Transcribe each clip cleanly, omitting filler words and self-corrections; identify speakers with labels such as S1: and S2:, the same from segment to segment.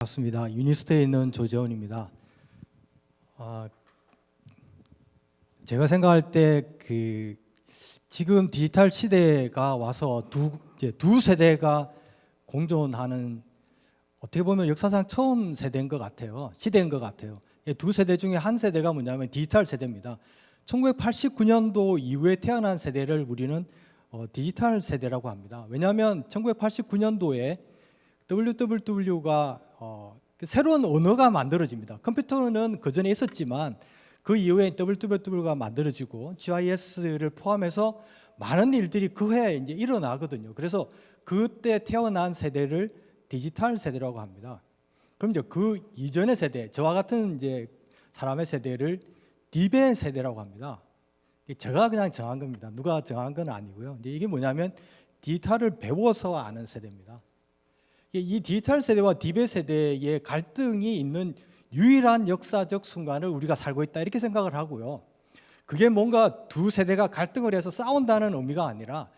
S1: 반갑습니다. 유니스트에 있는 조재원입니다. 제가 생각할 때 지금 디지털 시대가 와서 두 세대가 공존하는, 어떻게 보면 역사상 처음 시대인 것 같아요. 두 세대 중에 한 세대가 뭐냐면 디지털 세대입니다. 1989년도 이후에 태어난 세대를 우리는 디지털 세대라고 합니다. 왜냐하면 1989년도에 WWW가 새로운 언어가 만들어집니다. 컴퓨터는 그 전에 있었지만 그 이후에 WWW가 만들어지고 GIS를 포함해서 많은 일들이 그 해에 이제 일어나거든요. 그래서 그때 태어난 세대를 디지털 세대라고 합니다. 그럼 이제 그 이전의 세대, 저와 같은 이제 사람의 세대를 디베 세대라고 합니다. 제가 그냥 정한 겁니다. 누가 정한 건 아니고요. 이제 이게 뭐냐면 디지털을 배워서 아는 세대입니다. 이 디지털 세대와 디베 세대의 갈등이 있는 유일한 역사적 순간을 우리가 살고 있다, 이렇게 생각을 하고요. 그게 뭔가 두 세대가 갈등을 해서 싸운다는 의미가 아니라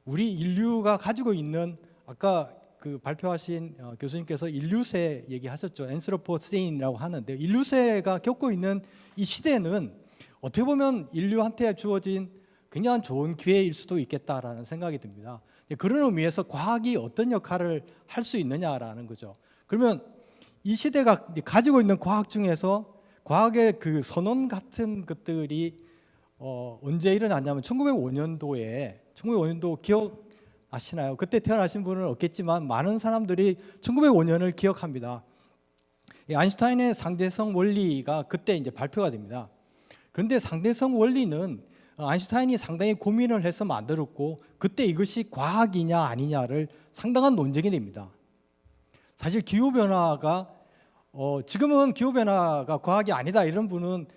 S1: 우리 인류가 가지고 있는, 아까 그 발표하신 교수님께서 인류세 얘기하셨죠. 앤스로포세인이라고 하는데, 인류세가 겪고 있는 이 시대는 어떻게 보면 인류한테 주어진 굉장히 좋은 기회일 수도 있겠다라는 생각이 듭니다. 그런 의미에서 과학이 어떤 역할을 할 수 있느냐라는 거죠. 그러면 이 시대가 가지고 있는 과학 중에서 과학의 그 선언 같은 것들이 언제 일어났냐면 1905년도 기억하시나요? 그때 태어나신 분은 없겠지만 많은 사람들이 1905년을 기억합니다. 아인슈타인의 상대성 원리가 그때 이제 발표가 됩니다. 그런데 상대성 원리는 아인슈타인이 상당히 고민을 해서 만들었고, 그때 이것이 과학이냐 아니냐를 상당한 논쟁이 됩니다. 사실 기후변화가 지금은 기후변화가 과학이 아니다 이런 분은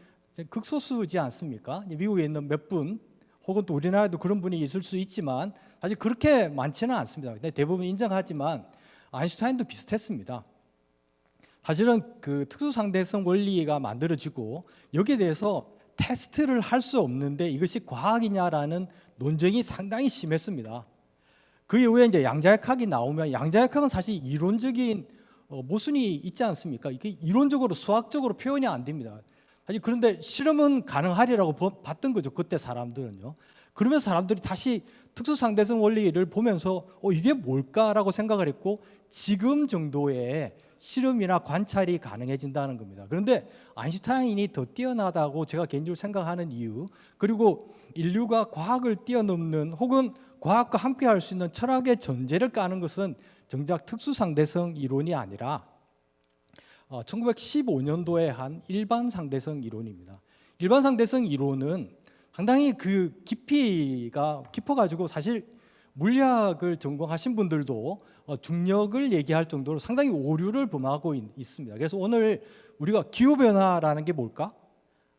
S1: 극소수지 않습니까? 미국에 있는 몇 분, 혹은 또 우리나라에도 그런 분이 있을 수 있지만 사실 그렇게 많지는 않습니다. 대부분 인정하지만 아인슈타인도 비슷했습니다. 사실은 그 특수상대성 원리가 만들어지고 여기에 대해서 테스트를 할 수 없는데 이것이 과학이냐라는 논쟁이 상당히 심했습니다. 그 이후에 이제 양자역학이 나오면, 양자역학은 사실 이론적인 모순이 있지 않습니까? 이게 이론적으로 수학적으로 표현이 안 됩니다. 사실 그런데 실험은 가능하리라고 봤던 거죠, 그때 사람들은요. 그러면서 사람들이 다시 특수상대성 원리를 보면서 이게 뭘까라고 생각을 했고, 지금 정도의 실험이나 관찰이 가능해진다는 겁니다. 그런데 아인슈타인이 더 뛰어나다고 제가 개인적으로 생각하는 이유, 그리고 인류가 과학을 뛰어넘는, 혹은 과학과 함께 할 수 있는 철학의 전제를 까는 것은 정작 특수상대성 이론이 아니라 1915년도에 한 일반상대성 이론입니다. 일반상대성 이론은 상당히 그 깊이가 깊어가지고 사실 물리학을 전공하신 분들도 중력을 얘기할 정도로 상당히 오류를 범하고 있습니다. 그래서 오늘 우리가 기후변화라는 게 뭘까?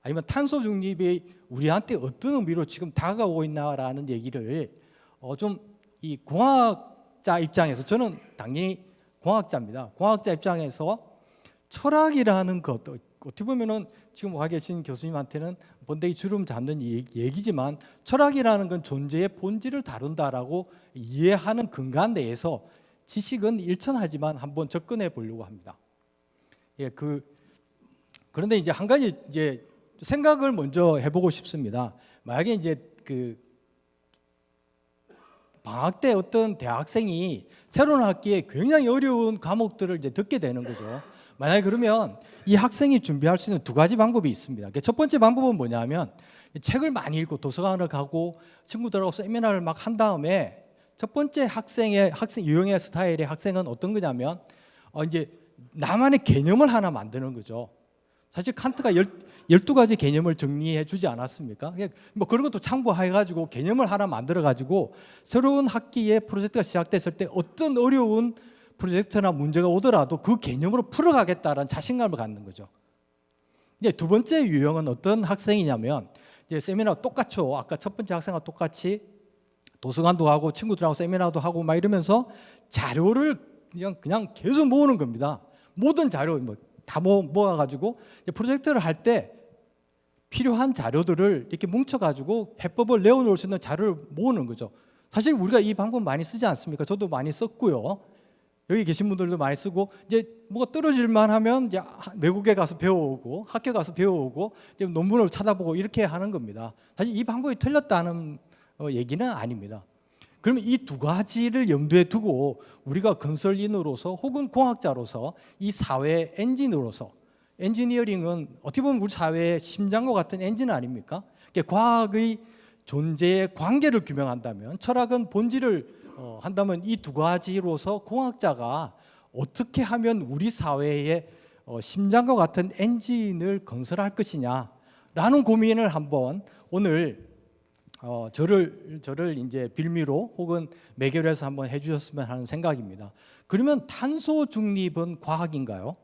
S1: 아니면 탄소 중립이 우리한테 어떤 의미로 지금 다가오고 있나라는 얘기를 좀 이 공학자 입장에서, 저는 당연히 공학자입니다. 공학자 입장에서 철학이라는 것, 어떻게 보면은 지금 와 계신 교수님한테는 번데기 주름 잡는 얘기지만 철학이라는 건 존재의 본질을 다룬다라고 이해하는 근간 내에서 지식은 일천하지만 한번 접근해 보려고 합니다. 그런데 이제 한 가지 이제 생각을 먼저 해보고 싶습니다. 만약에 이제 방학 때 어떤 대학생이 새로운 학기에 굉장히 어려운 과목들을 이제 듣게 되는 거죠. 만약에 그러면 이 학생이 준비할 수 있는 두 가지 방법이 있습니다. 첫 번째 방법은 뭐냐면 책을 많이 읽고 도서관을 가고 친구들하고 세미나를 막 한 다음에, 첫 번째 학생 유형의 스타일의 학생은 어떤 거냐면 이제 나만의 개념을 하나 만드는 거죠. 사실 칸트가 12가지 개념을 정리해 주지 않았습니까? 뭐 그런 것도 참고해가지고 개념을 하나 만들어가지고 새로운 학기에 프로젝트가 시작됐을 때 어떤 어려운 프로젝트나 문제가 오더라도 그 개념으로 풀어가겠다는 자신감을 갖는 거죠. 이제 두 번째 유형은 어떤 학생이냐면, 이제 세미나 똑같죠. 아까 첫 번째 학생과 똑같이 도서관도 가고 친구들하고 세미나도 하고 막 이러면서 자료를 그냥 계속 모으는 겁니다. 모든 자료 다 모아가지고 프로젝트를 할 때 필요한 자료들을 이렇게 뭉쳐가지고 해법을 내어놓을 수 있는 자료를 모으는 거죠. 사실 우리가 이 방법 많이 쓰지 않습니까? 저도 많이 썼고요. 여기 계신 분들도 많이 쓰고 이제 뭐가 떨어질만 하면 이제 외국에 가서 배워오고 학교 가서 배워오고 이제 논문을 찾아보고 이렇게 하는 겁니다. 사실 이 방법이 틀렸다는 얘기는 아닙니다. 그러면 이 두 가지를 염두에 두고 우리가 건설인으로서 혹은 공학자로서 이 사회 엔진으로서, 엔지니어링은 어떻게 보면 우리 사회의 심장과 같은 엔진 아닙니까? 과학의 존재의 관계를 규명한다면, 철학은 본질을 한다면 이 두 가지로서 공학자가 어떻게 하면 우리 사회의 심장과 같은 엔진을 건설할 것이냐라는 고민을 한번 오늘 저를 이제 빌미로 혹은 매개로 해서 한번 해주셨으면 하는 생각입니다. 그러면 탄소 중립은 과학인가요?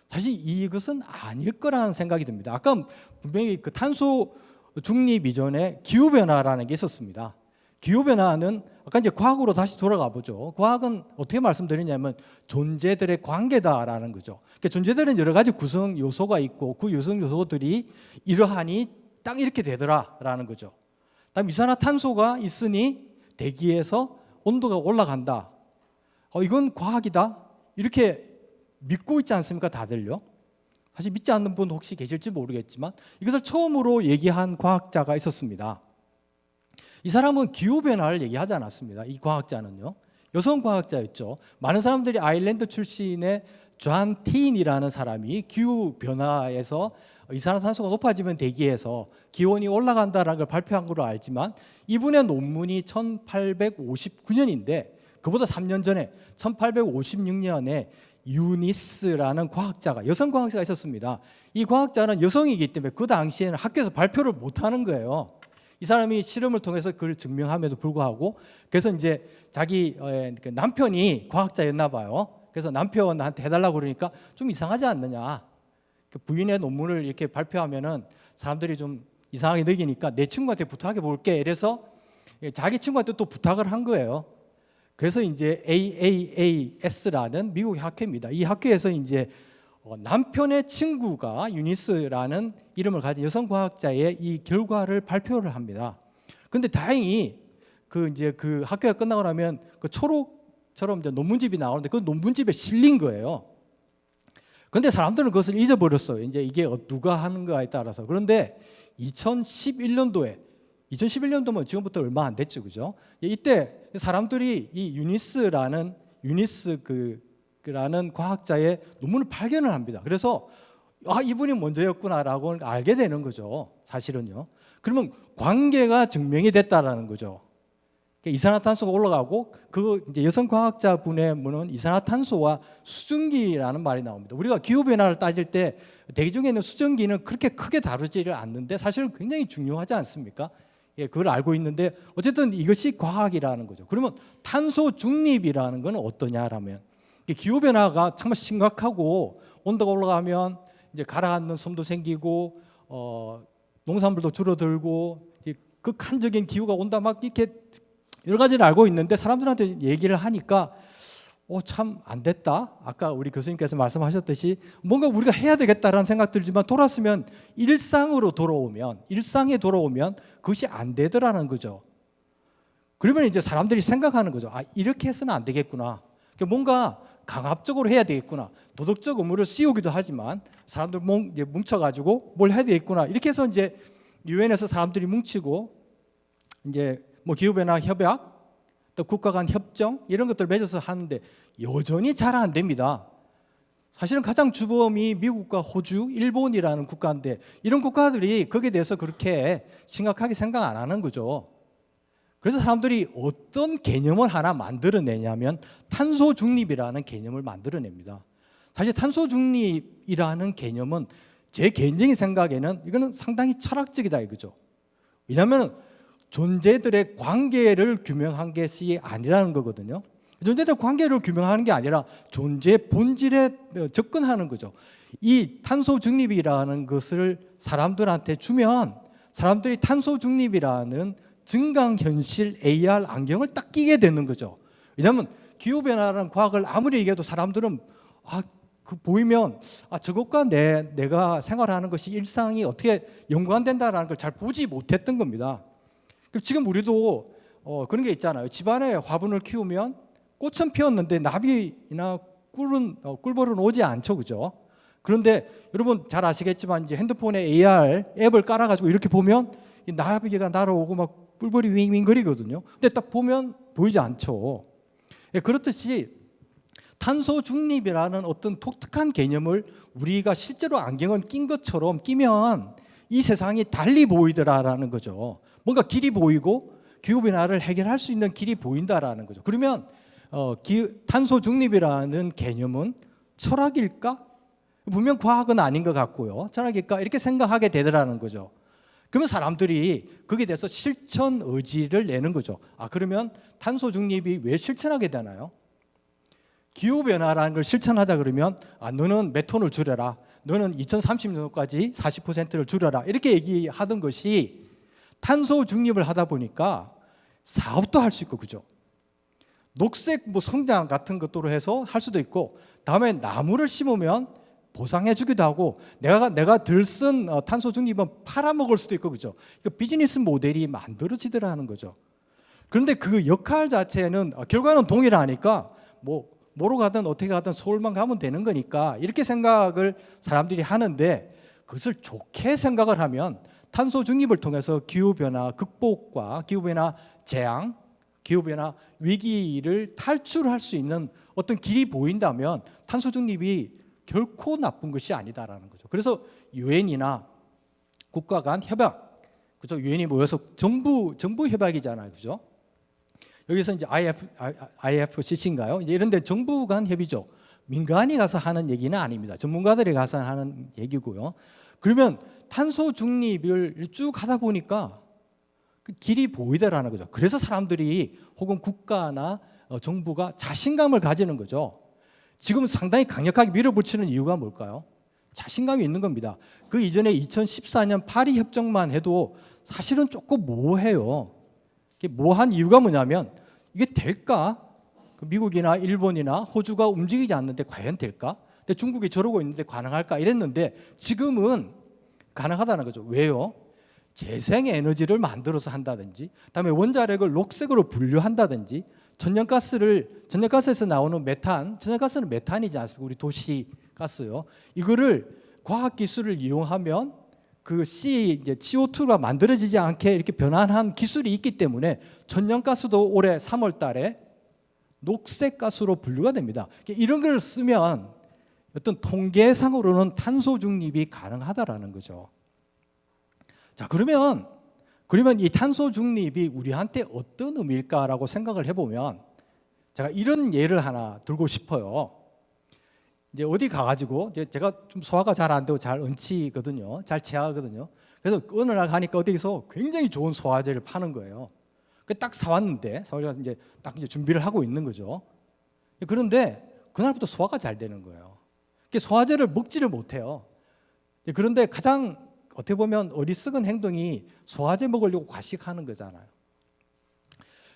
S1: 사실 이것은 아닐 거라는 생각이 듭니다. 아까 분명히 그 탄소 중립 이전에 기후 변화라는 게 있었습니다. 기후 변화는 아까 이제 과학으로 다시 돌아가 보죠. 과학은 어떻게 말씀드리냐면 존재들의 관계다라는 거죠. 그러니까 존재들은 여러 가지 구성 요소가 있고 그 구성 요소들이 이러하니 딱 이렇게 되더라라는 거죠. 다음 이산화탄소가 있으니 대기에서 온도가 올라간다. 이건 과학이다. 이렇게 믿고 있지 않습니까? 다들요. 사실 믿지 않는 분 혹시 계실지 모르겠지만 이것을 처음으로 얘기한 과학자가 있었습니다. 이 사람은 기후변화를 얘기하지 않았습니다. 이 과학자는요. 여성 과학자였죠. 많은 사람들이 아일랜드 출신의 존 티인이라는 사람이 기후변화에서 이산화탄소가 높아지면 대기에서 기온이 올라간다는 걸 발표한 걸로 알지만 이분의 논문이 1859년인데 그보다 3년 전에 1856년에 유니스라는 과학자가, 여성 과학자가 있었습니다. 이 과학자는 여성이기 때문에 그 당시에는 학교에서 발표를 못하는 거예요. 이 사람이 실험을 통해서 그걸 증명함에도 불구하고 그래서 이제 자기 남편이 과학자였나 봐요. 그래서 남편한테 해달라고 그러니까 좀 이상하지 않느냐. 부인의 논문을 이렇게 발표하면은 사람들이 좀 이상하게 느끼니까 내 친구한테 부탁해 볼게. 이래서 자기 친구한테 또 부탁을 한 거예요. 그래서 이제 AAAS라는 미국의 학회입니다. 이 학회에서 이제 남편의 친구가 유니스라는 이름을 가진 여성 과학자의 이 결과를 발표를 합니다. 그런데 다행히 그 학회가 끝나고 나면 그 초록처럼 이제 논문집이 나오는데 그 논문집에 실린 거예요. 그런데 사람들은 그것을 잊어버렸어요. 이제 이게 누가 하는가에 따라서. 그런데 2011년도면 지금부터 얼마 안 됐죠, 그죠? 이때 사람들이 이 유니스라는 과학자의 논문을 발견을 합니다. 그래서 이분이 먼저였구나라고 알게 되는 거죠, 사실은요. 그러면 관계가 증명이 됐다라는 거죠. 이산화탄소가 올라가고 그 이제 여성 과학자분의 문은 이산화탄소와 수증기라는 말이 나옵니다. 우리가 기후 변화를 따질 때 대기 중에 있는 수증기는 그렇게 크게 다루지를 않는데 사실은 굉장히 중요하지 않습니까? 그걸 알고 있는데 어쨌든 이것이 과학이라는 거죠. 그러면 탄소 중립이라는 건 어떠냐라면 기후 변화가 정말 심각하고 온도가 올라가면 이제 가라앉는 섬도 생기고 농산물도 줄어들고 극한적인 기후가 온다 막 이렇게 여러 가지를 알고 있는데 사람들한테 얘기를 하니까 참 안 됐다. 아까 우리 교수님께서 말씀하셨듯이 뭔가 우리가 해야 되겠다라는 생각 들지만 돌았으면 일상에 돌아오면 그것이 안 되더라는 거죠. 그러면 이제 사람들이 생각하는 거죠. 이렇게 해서는 안 되겠구나. 뭔가 강압적으로 해야 되겠구나. 도덕적 의무를 씌우기도 하지만 사람들 뭉쳐가지고 뭘 해야 되겠구나. 이렇게 해서 이제 유엔에서 사람들이 뭉치고 이제 기후변화 협약, 또 국가 간 협정 이런 것들을 맺어서 하는데 여전히 잘 안 됩니다. 사실은 가장 주범이 미국과 호주, 일본이라는 국가인데 이런 국가들이 거기에 대해서 그렇게 심각하게 생각 안 하는 거죠. 그래서 사람들이 어떤 개념을 하나 만들어내냐면 탄소 중립이라는 개념을 만들어냅니다. 사실 탄소 중립이라는 개념은 제 개인적인 생각에는 이거는 상당히 철학적이다 이거죠. 왜냐하면 존재들의 관계를 규명한 것이 아니라는 거거든요. 존재들 관계를 규명하는 게 아니라 존재의 본질에 접근하는 거죠. 이 탄소 중립이라는 것을 사람들한테 주면 사람들이 탄소 중립이라는 증강현실 AR 안경을 딱 끼게 되는 거죠. 왜냐하면 기후변화라는 과학을 아무리 얘기해도 사람들은 보이면 저것과 내가 생활하는 것이 일상이 어떻게 연관된다는 걸 잘 보지 못했던 겁니다. 지금 우리도 그런 게 있잖아요. 집안에 화분을 키우면 꽃은 피었는데 나비나 꿀벌은 오지 않죠, 그죠? 그런데 여러분 잘 아시겠지만 이제 핸드폰에 AR 앱을 깔아가지고 이렇게 보면 이 나비가 날아오고 막 꿀벌이 윙윙거리거든요. 근데 딱 보면 보이지 않죠. 예, 그렇듯이 탄소 중립이라는 어떤 독특한 개념을 우리가 실제로 안경을 낀 것처럼 끼면 이 세상이 달리 보이더라라는 거죠. 뭔가 길이 보이고 기후변화를 해결할 수 있는 길이 보인다라는 거죠. 그러면 탄소 중립이라는 개념은 철학일까? 분명 과학은 아닌 것 같고요. 철학일까? 이렇게 생각하게 되더라는 거죠. 그러면 사람들이 거기에 대해서 실천 의지를 내는 거죠. 그러면 탄소 중립이 왜 실천하게 되나요? 기후변화라는 걸 실천하자 그러면 너는 몇 톤을 줄여라. 너는 2030년까지 40%를 줄여라. 이렇게 얘기하던 것이 탄소 중립을 하다 보니까 사업도 할 수 있고, 그죠? 녹색 성장 같은 것들로 해서 할 수도 있고, 다음에 나무를 심으면 보상해 주기도 하고, 내가 들쓴 탄소 중립은 팔아먹을 수도 있고, 그죠? 비즈니스 모델이 만들어지더라는 거죠. 그런데 그 역할 자체는 결과는 동일하니까 뭐로 가든 어떻게 가든 서울만 가면 되는 거니까 이렇게 생각을 사람들이 하는데, 그것을 좋게 생각을 하면 탄소 중립을 통해서 기후변화 극복과 기후변화 재앙, 기후변화 위기를 탈출할 수 있는 어떤 길이 보인다면 탄소 중립이 결코 나쁜 것이 아니다라는 거죠. 그래서 유엔이나 국가 간 협약, 그죠? 유엔이 모여서 정부 협약이잖아요, 그죠? 여기서 이제 IFCC인가요? 이제 이런데 정부 간 협의죠. 민간이 가서 하는 얘기는 아닙니다. 전문가들이 가서 하는 얘기고요. 그러면 탄소 중립을 쭉 하다 보니까 그 길이 보이더라는 거죠. 그래서 사람들이 혹은 국가나 정부가 자신감을 가지는 거죠. 지금 상당히 강력하게 밀어붙이는 이유가 뭘까요? 자신감이 있는 겁니다. 그 이전에 2014년 파리 협정만 해도 사실은 조금 모호해요. 모호한 이유가 뭐냐면 이게 될까? 미국이나 일본이나 호주가 움직이지 않는데 과연 될까? 근데 중국이 저러고 있는데 가능할까? 이랬는데 지금은 가능하다는 거죠. 왜요? 재생에너지를 만들어서 한다든지, 그다음에 원자력을 녹색으로 분류한다든지, 천연가스에서 나오는 메탄, 천연가스는 메탄이지 않습니까? 우리 도시가스요. 이거를 과학기술을 이용하면 그 CO2가 만들어지지 않게 이렇게 변환한 기술이 있기 때문에 천연가스도 올해 3월 달에 녹색가스로 분류가 됩니다. 이런 걸 쓰면 어떤 통계상으로는 탄소 중립이 가능하다라는 거죠. 자, 그러면 이 탄소 중립이 우리한테 어떤 의미일까라고 생각을 해보면 제가 이런 예를 하나 들고 싶어요. 이제 어디 가가지고 제가 좀 소화가 잘 안 되고 잘 얹히거든요. 잘 체하거든요. 그래서 어느 날 가니까 어디서 굉장히 좋은 소화제를 파는 거예요. 딱 사왔는데 저희가 이제 준비를 하고 있는 거죠. 그런데 그날부터 소화가 잘 되는 거예요. 소화제를 먹지를 못해요. 그런데 가장 어떻게 보면 어리석은 행동이 소화제 먹으려고 과식하는 거잖아요.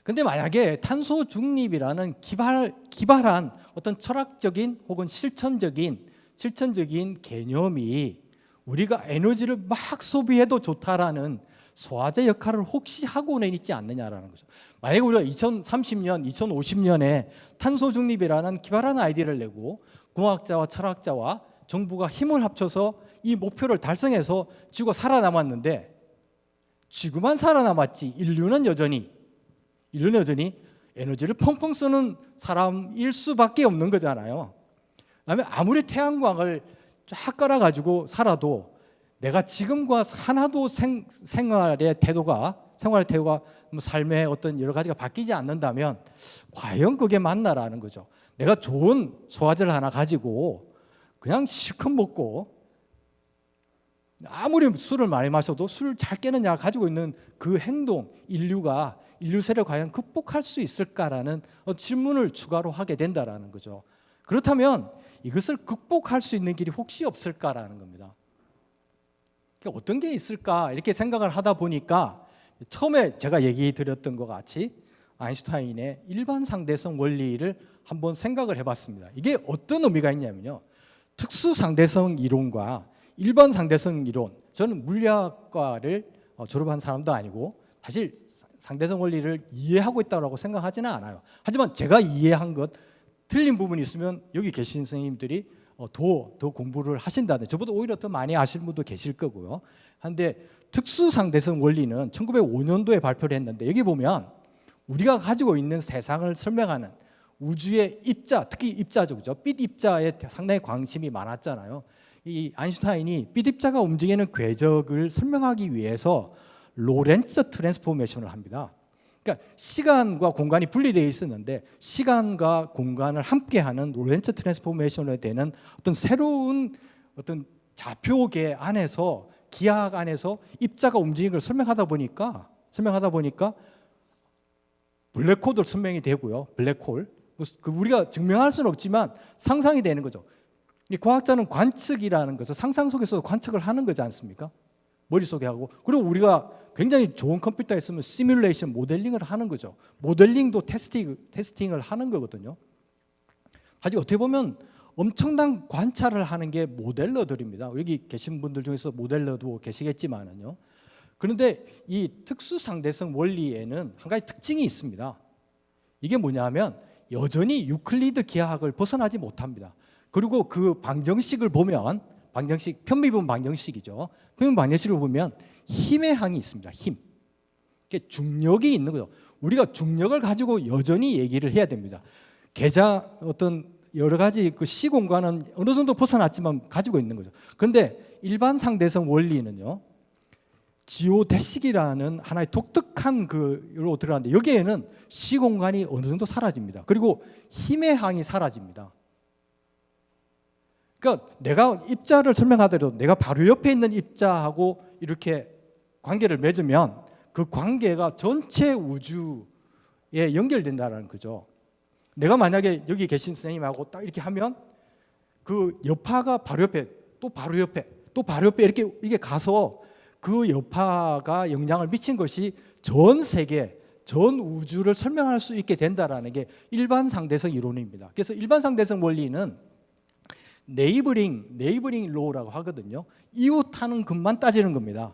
S1: 근데 만약에 탄소 중립이라는 기발한 어떤 철학적인 혹은 실천적인 개념이 우리가 에너지를 막 소비해도 좋다라는 소화제 역할을 혹시 하고는 있지 않느냐라는 거죠. 만약에 우리가 2030년, 2050년에 탄소 중립이라는 기발한 아이디어를 내고 공학자와 철학자와 정부가 힘을 합쳐서 이 목표를 달성해서 지구가 살아남았는데, 지구만 살아남았지 인류는 여전히 에너지를 펑펑 쓰는 사람일 수밖에 없는 거잖아요. 그다음에 아무리 태양광을 쫙 깔아가지고 살아도 내가 지금과 하나도 생활의 태도가 삶의 어떤 여러 가지가 바뀌지 않는다면 과연 그게 맞나라는 거죠. 내가 좋은 소화제를 하나 가지고 그냥 실컷 먹고 아무리 술을 많이 마셔도 술 잘 깨느냐 가지고 있는 그 행동, 인류 세를 과연 극복할 수 있을까라는 질문을 추가로 하게 된다라는 거죠. 그렇다면 이것을 극복할 수 있는 길이 혹시 없을까라는 겁니다. 어떤 게 있을까 이렇게 생각을 하다 보니까 처음에 제가 얘기 드렸던 것 같이 아인슈타인의 일반 상대성 원리를 한번 생각을 해봤습니다. 이게 어떤 의미가 있냐면요, 특수 상대성 이론과 일반 상대성 이론, 저는 물리학과를 졸업한 사람도 아니고 사실 상대성 원리를 이해하고 있다고 생각하지는 않아요. 하지만 제가 이해한 것 틀린 부분이 있으면 여기 계신 선생님들이 더 공부를 하신다는, 저보다 오히려 더 많이 아시는 분도 계실 거고요. 한데 특수 상대성 원리는 1905년도에 발표를 했는데, 여기 보면 우리가 가지고 있는 세상을 설명하는 우주의 입자, 특히 입자죠, 그죠? 빛 입자에 상당히 관심이 많았잖아요. 이 아인슈타인이 빛 입자가 움직이는 궤적을 설명하기 위해서 로렌츠 트랜스포메이션을 합니다. 그러니까 시간과 공간이 분리되어 있었는데 시간과 공간을 함께하는 로렌츠 트랜스포메이션에 되는 어떤 새로운 어떤 좌표계 안에서, 기하학 안에서 입자가 움직이는 걸 설명하다 보니까 블랙홀도 설명이 되고요. 블랙홀, 우리가 증명할 수는 없지만 상상이 되는 거죠. 과학자는 관측이라는 것을 상상 속에서 관측을 하는 거지 않습니까? 머릿속에 하고, 그리고 우리가 굉장히 좋은 컴퓨터에 있으면 시뮬레이션, 모델링을 하는 거죠. 모델링도 테스팅을 하는 거거든요. 사실 어떻게 보면 엄청난 관찰을 하는 게 모델러들입니다. 여기 계신 분들 중에서 모델러도 계시겠지만은요. 그런데 이 특수상대성 원리에는 한 가지 특징이 있습니다. 이게 뭐냐면 여전히 유클리드 기하학을 벗어나지 못합니다. 그리고 그 방정식을 보면, 방정식, 편미분 방정식이죠. 편미분 방정식을 보면 힘의 항이 있습니다. 힘. 중력이 있는 거죠. 우리가 중력을 가지고 여전히 얘기를 해야 됩니다. 계자, 어떤 여러 가지 그 시공간은 어느 정도 벗어났지만 가지고 있는 거죠. 그런데 일반 상대성 원리는요, 지오대식이라는 하나의 독특한 그로 들어가는데, 여기에는 시공간이 어느 정도 사라집니다. 그리고 힘의 항이 사라집니다. 그러니까 내가 입자를 설명하더라도 내가 바로 옆에 있는 입자하고 이렇게 관계를 맺으면 그 관계가 전체 우주에 연결된다는 거죠. 내가 만약에 여기 계신 선생님하고 딱 이렇게 하면 그 여파가 바로 옆에, 또 바로 옆에, 또 바로 옆에 이렇게 가서 그 여파가 영향을 미친 것이 전 세계, 전 우주를 설명할 수 있게 된다라는 게 일반 상대성 이론입니다. 그래서 일반 상대성 원리는 네이버링 로우라고 하거든요. 이웃하는 것만 따지는 겁니다.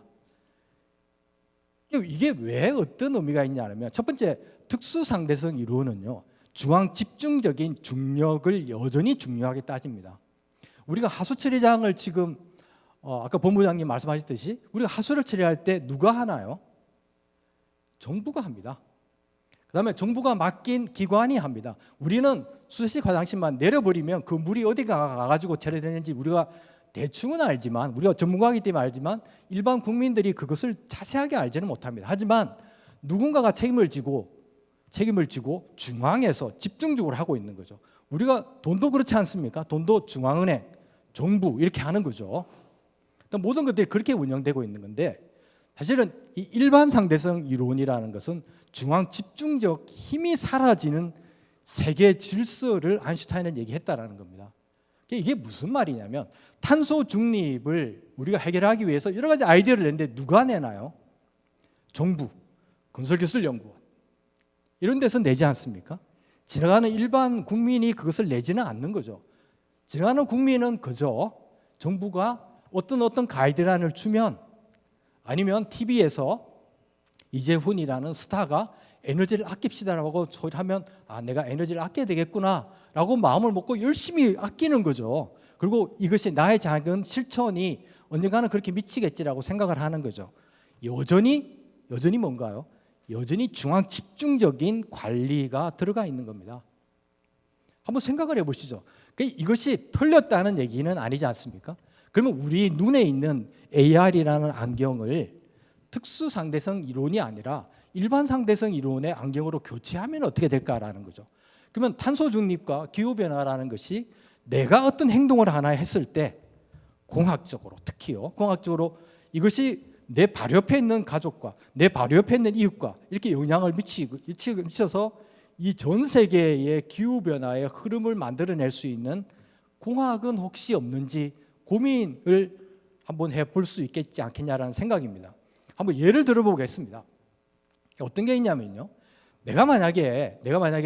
S1: 이게 왜 어떤 의미가 있냐면, 첫 번째, 특수상대성 이론은요, 중앙 집중적인 중력을 여전히 중요하게 따집니다. 우리가 하수 처리장을 지금 아까 본부장님 말씀하셨듯이 우리가 하수를 처리할 때 누가 하나요? 정부가 합니다. 그다음에 정부가 맡긴 기관이 합니다. 우리는 수세식 화장실만 내려버리면 그 물이 어디 가가지고 처리되는지 우리가 대충은 알지만, 우리가 전문가이기 때문에 알지만 일반 국민들이 그것을 자세하게 알지는 못합니다. 하지만 누군가가 책임을 지고 중앙에서 집중적으로 하고 있는 거죠. 우리가 돈도 그렇지 않습니까? 돈도 중앙은행, 정부 이렇게 하는 거죠. 모든 것들이 그렇게 운영되고 있는 건데, 사실은 이 일반 상대성 이론이라는 것은 중앙 집중적 힘이 사라지는 세계 질서를 아인슈타인은 얘기했다라는 겁니다. 이게 무슨 말이냐면, 탄소 중립을 우리가 해결하기 위해서 여러 가지 아이디어를 냈는데 누가 내나요? 정부, 건설기술연구원 이런 데서 내지 않습니까? 지나가는 일반 국민이 그것을 내지는 않는 거죠. 지나가는 국민은 그저 정부가 어떤 가이드라인을 주면, 아니면 TV에서 이재훈이라는 스타가 에너지를 아낍시다라고 소리하면 내가 에너지를 아껴야 되겠구나 라고 마음을 먹고 열심히 아끼는 거죠. 그리고 이것이 나의 작은 실천이 언젠가는 그렇게 미치겠지라고 생각을 하는 거죠. 여전히 뭔가요? 여전히 중앙 집중적인 관리가 들어가 있는 겁니다. 한번 생각을 해보시죠. 이것이 틀렸다는 얘기는 아니지 않습니까? 그러면 우리 눈에 있는 AR이라는 안경을 특수 상대성 이론이 아니라 일반 상대성 이론의 안경으로 교체하면 어떻게 될까라는 거죠. 그러면 탄소 중립과 기후 변화라는 것이 내가 어떤 행동을 하나 했을 때 공학적으로, 특히요, 공학적으로 이것이 내 바로 옆에 있는 가족과 내 바로 옆에 있는 이웃과 이렇게 영향을 미쳐서 이 전 세계의 기후 변화의 흐름을 만들어낼 수 있는 공학은 혹시 없는지 고민을 한번 해볼 수 있겠지 않겠냐라는 생각입니다. 한번 예를 들어보겠습니다. 어떤 게 있냐면요, 내가 만약에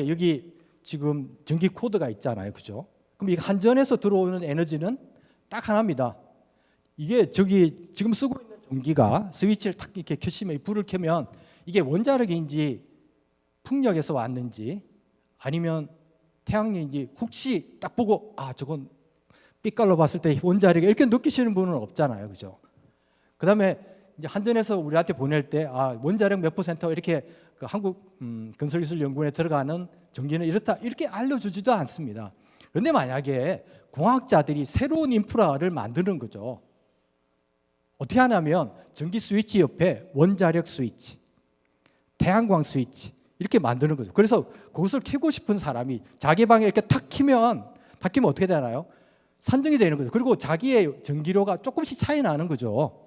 S1: 여기 지금 전기 코드가 있잖아요, 그죠? 그럼 이 한전에서 들어오는 에너지는 딱 하나입니다. 이게 저기 지금 쓰고 있는 전기가 스위치를 탁 이렇게 켜시면, 불을 켜면 이게 원자력인지 풍력에서 왔는지 아니면 태양력인지 혹시 딱 보고 저건 빛깔로 봤을 때 원자력이 이렇게 느끼시는 분은 없잖아요, 그죠? 그다음에 이제 한전에서 우리한테 보낼 때 원자력 몇 퍼센트 이렇게 그 한국 건설기술연구원에 들어가는 전기는 이렇다 이렇게 알려주지도 않습니다. 그런데 만약에 공학자들이 새로운 인프라를 만드는 거죠. 어떻게 하냐면 전기 스위치 옆에 원자력 스위치, 태양광 스위치 이렇게 만드는 거죠. 그래서 그것을 켜고 싶은 사람이 자기 방에 이렇게 탁 키면 어떻게 되나요? 산정이 되는 거죠. 그리고 자기의 전기료가 조금씩 차이 나는 거죠.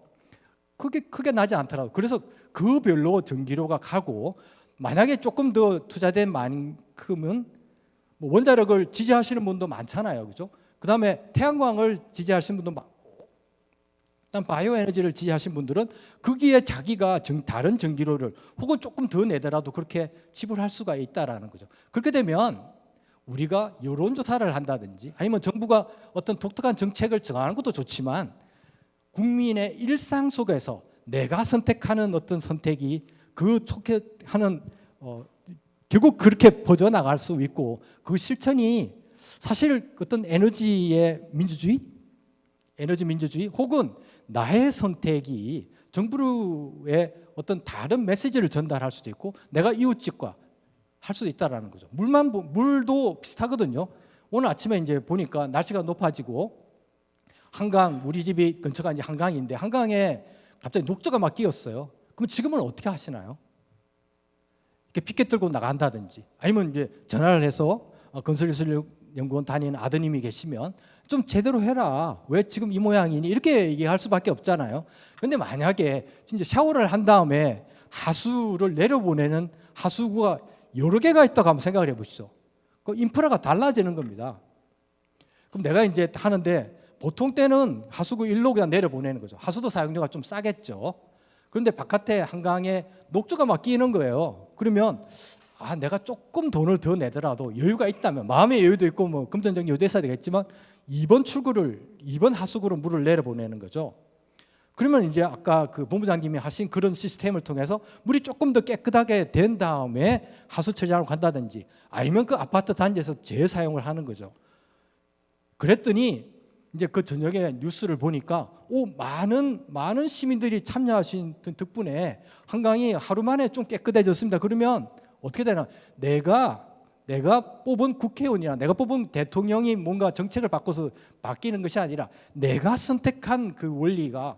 S1: 크게 나지 않더라도. 그래서 그 별로 전기료가 가고, 만약에 조금 더 투자된 만큼은 뭐 원자력을 지지하시는 분도 많잖아요, 그죠? 그 다음에 태양광을 지지하시는 분도 많고, 그다음 바이오 에너지를 지지하시는 분들은 거기에 자기가 다른 전기료를 혹은 조금 더 내더라도 그렇게 지불할 수가 있다라는 거죠. 그렇게 되면 우리가 여론조사를 한다든지 아니면 정부가 어떤 독특한 정책을 정하는 것도 좋지만, 국민의 일상 속에서 내가 선택하는 어떤 선택이 그 좋게 하는 결국 그렇게 퍼져나갈 수 있고, 그 실천이 사실 어떤 에너지 민주주의 혹은 나의 선택이 정부의 어떤 다른 메시지를 전달할 수도 있고, 내가 이웃집과 할 수도 있다라는 거죠. 물도 비슷하거든요. 오늘 아침에 이제 보니까 날씨가 높아지고 한강, 우리 집이 근처가 이제 한강인데 한강에 갑자기 녹조가 막 끼었어요. 그럼 지금은 어떻게 하시나요? 이렇게 피켓 들고 나간다든지 아니면 이제 전화를 해서 건설기술연구원 다니는 아드님이 계시면 좀 제대로 해라. 왜 지금 이 모양이니? 이렇게 얘기할 수밖에 없잖아요. 그런데 만약에 진짜 샤워를 한 다음에 하수를 내려보내는 하수구가 여러 개가 있다고 한번 생각을 해보시죠. 그 인프라가 달라지는 겁니다. 그럼 내가 이제 하는데 보통 때는 하수구 일로 그냥 내려보내는 거죠. 하수도 사용료가 좀 싸겠죠. 그런데 바깥에 한강에 녹조가 막 끼는 거예요. 그러면 내가 조금 돈을 더 내더라도 여유가 있다면, 마음의 여유도 있고 뭐 금전적 여유도 있어야 되겠지만 2번 하수구로 물을 내려보내는 거죠. 그러면 이제 아까 그 본부장님이 하신 그런 시스템을 통해서 물이 조금 더 깨끗하게 된 다음에 하수 처리하러 간다든지 아니면 그 아파트 단지에서 재사용을 하는 거죠. 그랬더니 이제 그 저녁에 뉴스를 보니까 많은 시민들이 참여하신 덕분에 한강이 하루 만에 좀 깨끗해졌습니다. 그러면 어떻게 되나? 내가 뽑은 국회의원이나 내가 뽑은 대통령이 뭔가 정책을 바꿔서 바뀌는 것이 아니라 내가 선택한 그 원리가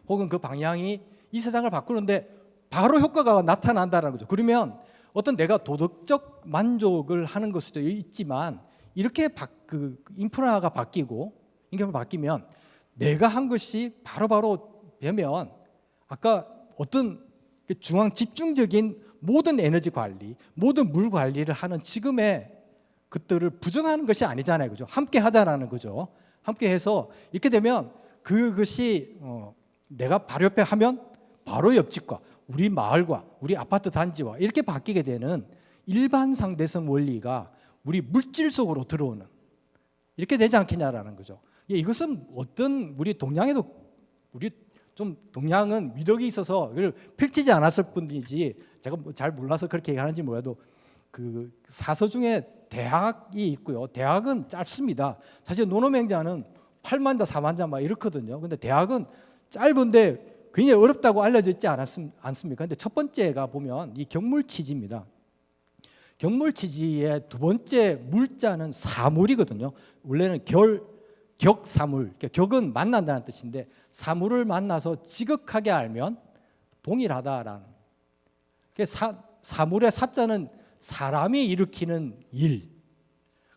S1: 혹은 그 방향이 이 세상을 바꾸는데 바로 효과가 나타난다는 거죠. 그러면 어떤 내가 도덕적 만족을 하는 것일 수도 있지만, 이렇게 그 인프라가 바뀌면 내가 한 것이 바로바로 되면 아까 어떤 중앙 집중적인 모든 에너지 관리, 모든 물 관리를 하는 지금의 것들을 부정하는 것이 아니잖아요, 그죠? 함께 하자라는 거죠. 함께 해서 이렇게 되면 그것이 내가 바로 옆에 하면 바로 옆집과 우리 마을과 우리 아파트 단지와 이렇게 바뀌게 되는 일반 상대성 원리가 우리 물질 속으로 들어오는, 이렇게 되지 않겠냐라는 거죠. 이것은 어떤 우리 동양에도 동양은 미덕이 있어서 그걸 펼치지 않았을 뿐이지, 제가 잘 몰라서 그렇게 얘기하는지 몰라도 그 사서 중에 대학이 있고요. 대학은 짧습니다. 사실 논어맹자는 8만 자, 4만 자 막 이렇거든요. 근데 대학은 짧은데 굉장히 어렵다고 알려져 있지 않습니까? 근데 첫 번째가 보면 이 경물치지입니다. 경물치지의 두 번째 물자는 사물이거든요. 원래는 격사물, 격은 만난다는 뜻인데 사물을 만나서 지극하게 알면 동일하다라는. 사물의 사자는 사람이 일으키는 일.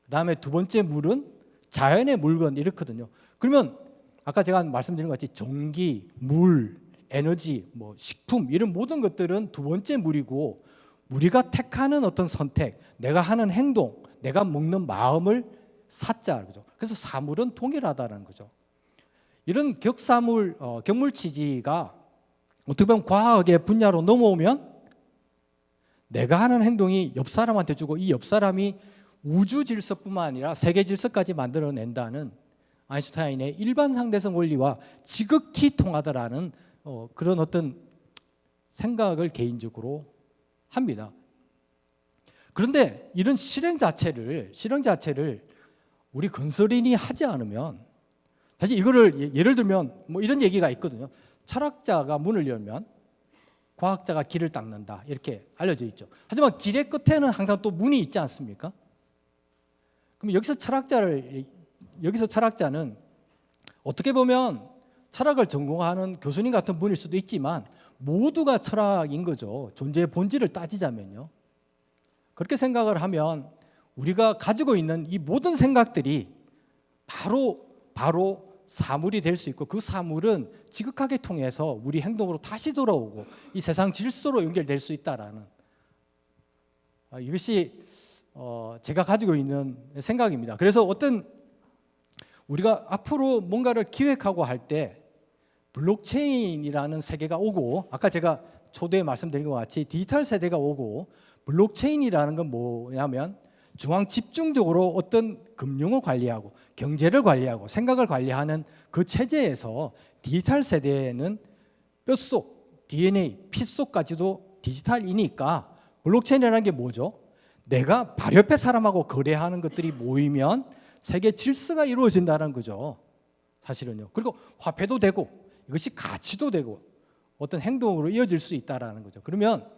S1: 그다음에 두 번째 물은 자연의 물건 이렇거든요. 그러면 아까 제가 말씀드린 것 같이 전기, 물, 에너지, 뭐 식품 이런 모든 것들은 두 번째 물이고, 우리가 택하는 어떤 선택, 내가 하는 행동, 내가 먹는 마음을 사자, 그죠? 그래서 사물은 동일하다는 거죠. 이런 경물치지가 어떻게 보면 과학의 분야로 넘어오면 내가 하는 행동이 옆 사람한테 주고 이 옆 사람이 우주 질서뿐만 아니라 세계 질서까지 만들어낸다는 아인슈타인의 일반 상대성 원리와 지극히 통하더라는 그런 어떤 생각을 개인적으로 합니다. 그런데 이런 실행 자체를 우리 건설인이 하지 않으면, 사실 이거를 예를 들면 뭐 이런 얘기가 있거든요. 철학자가 문을 열면 과학자가 길을 닦는다, 이렇게 알려져 있죠. 하지만 길의 끝에는 항상 또 문이 있지 않습니까? 그럼 여기서 철학자는 어떻게 보면 철학을 전공하는 교수님 같은 분일 수도 있지만 모두가 철학인 거죠. 존재의 본질을 따지자면요. 그렇게 생각을 하면 우리가 가지고 있는 이 모든 생각들이 바로 사물이 될 수 있고, 그 사물은 지극하게 통해서 우리 행동으로 다시 돌아오고 이 세상 질서로 연결될 수 있다라는, 이것이 제가 가지고 있는 생각입니다. 그래서 우리가 앞으로 뭔가를 기획하고 할 때 블록체인이라는 세계가 오고, 아까 제가 초대에 말씀드린 것 같이 디지털 세대가 오고, 블록체인이라는 건 뭐냐면 중앙 집중적으로 어떤 금융을 관리하고 경제를 관리하고 생각을 관리하는 그 체제에서 디지털 세대는 뼛속, DNA, 피 속까지도 디지털이니까 블록체인이라는 게 뭐죠? 내가 바로 옆에 사람하고 거래하는 것들이 모이면 세계 질서가 이루어진다는 거죠. 사실은요. 그리고 화폐도 되고 이것이 가치도 되고 어떤 행동으로 이어질 수 있다는 거죠. 그러면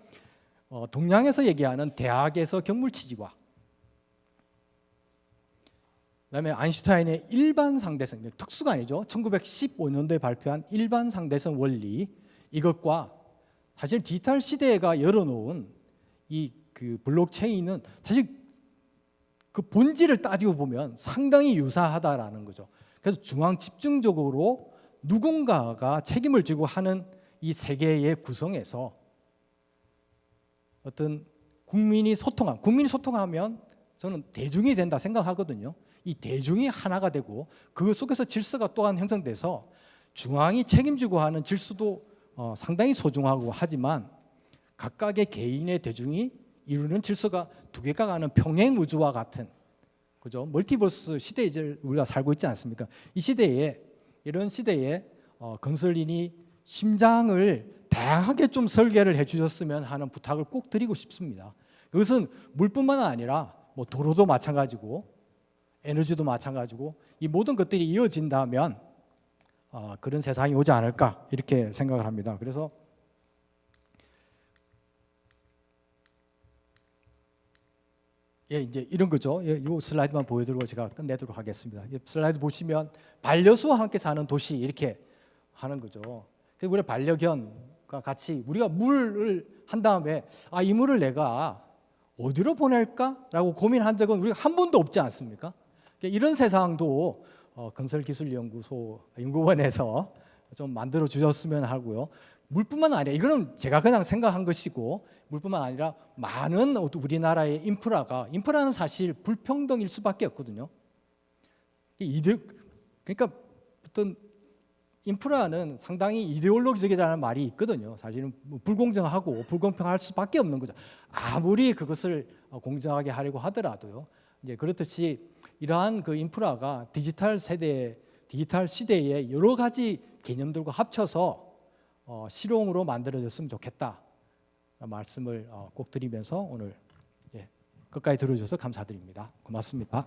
S1: 동양에서 얘기하는 대학에서 경물치지와, 그다음에 아인슈타인의 일반 상대성, 특수가 아니죠. 1915년도에 발표한 일반 상대성 원리, 이것과 사실 디지털 시대가 열어놓은 그 블록체인은 사실 그 본질을 따지고 보면 상당히 유사하다라는 거죠. 그래서 중앙 집중적으로 누군가가 책임을 지고 하는 이 세계의 구성에서 어떤 국민이 소통하면 저는 대중이 된다 생각하거든요. 이 대중이 하나가 되고 그 속에서 질서가 또한 형성돼서 중앙이 책임지고 하는 질서도 상당히 소중하고, 하지만 각각의 개인의 대중이 이루는 질서가 두 개가 가는 평행 우주와 같은, 그죠? 멀티버스 시대에 우리가 살고 있지 않습니까? 이런 시대에 건설인이 심장을 다양하게 좀 설계를 해주셨으면 하는 부탁을 꼭 드리고 싶습니다. 그것은 물뿐만 아니라 뭐 도로도 마찬가지고 에너지도 마찬가지고 이 모든 것들이 이어진다면 그런 세상이 오지 않을까, 이렇게 생각을 합니다. 그래서 이제 이런 거죠. 이 슬라이드만 보여드리고 제가 끝내도록 하겠습니다. 이 슬라이드 보시면 반려수와 함께 사는 도시, 이렇게 하는 거죠. 그래서 우리 반려견과 같이 우리가 물을 한 다음에 이 물을 내가 어디로 보낼까라고 고민한 적은 우리가 한 번도 없지 않습니까? 이런 세상도 건설기술연구원에서 좀 만들어 주셨으면 하고요. 물뿐만 아니라, 이거는 제가 그냥 생각한 것이고, 물뿐만 아니라 많은 우리나라의 인프라는 사실 불평등일 수밖에 없거든요. 그러니까 어떤 인프라는 상당히 이데올로기적이라는 말이 있거든요. 사실은 불공정하고 불공평할 수밖에 없는 거죠. 아무리 그것을 공정하게 하려고 하더라도요. 이제 그렇듯이 이러한 그 인프라가 디지털 시대의 여러 가지 개념들과 합쳐서 실용으로 만들어졌으면 좋겠다 말씀을 꼭 드리면서 오늘 끝까지 들어주셔서 감사드립니다. 고맙습니다.